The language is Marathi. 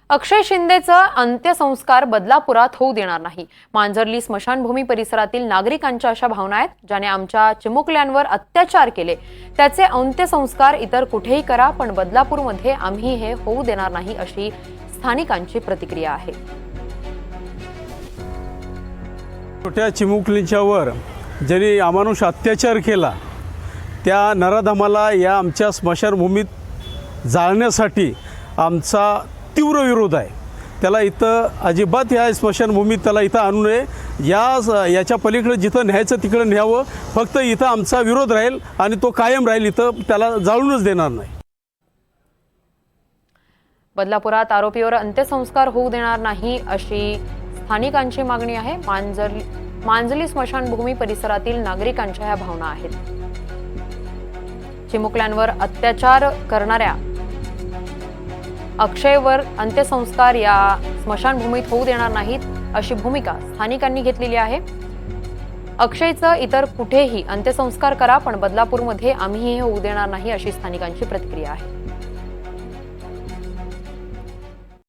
अक्षय शिंदेचा अंत्यसंस्कार बदलापुरात होऊ देणार नाही. मांजर्ली स्मशानभूमी परिसरातील नागरिकांच्या अशा भावना आहेत. ज्याने आमच्या चिमुकल्यांवर अत्याचार केले त्याचे अंत्यसंस्कार इतर कुठेही करा, पण बदलापूरमध्ये आम्ही हे होऊ देणार नाही, अशी स्थानिकांची प्रतिक्रिया आहे. छोट्या चिमुकलींच्यावर ज्यांनी अमानुष अत्याचार केला त्या नराधमाला या आमच्या स्मशानभूमीत जाळण्यासाठी आमचा तीव्र विरोध आहे. त्याला इथं अजिबात या स्मशानभूमीत त्याला इथं आणू नये. याच्या पलीकडे जिथं न्यायचं तिकडं न्यावं. फक्त इथं आमचा विरोध राहील आणि तो कायम राहील. इथं त्याला जाळूनच देणार नाही. बदलापुरात आरोपीवर अंत्यसंस्कार होऊ देणार नाही, अशी स्थानिकांची मागणी आहे. मांजली स्मशानभूमी परिसरातील नागरिकांच्या ह्या भावना आहेत. चिमुकल्यांवर अत्याचार करणाऱ्या अक्षयवर अंत्यसंस्कार या स्मशानभूमीत होऊ देणार नाहीत, अशी भूमिका स्थानिकांनी घेतलेली आहे. अक्षयचं इतर कुठेही अंत्यसंस्कार करा, पण बदलापूरमध्ये आम्ही हे होऊ देणार नाही, अशी स्थानिकांची प्रतिक्रिया आहे.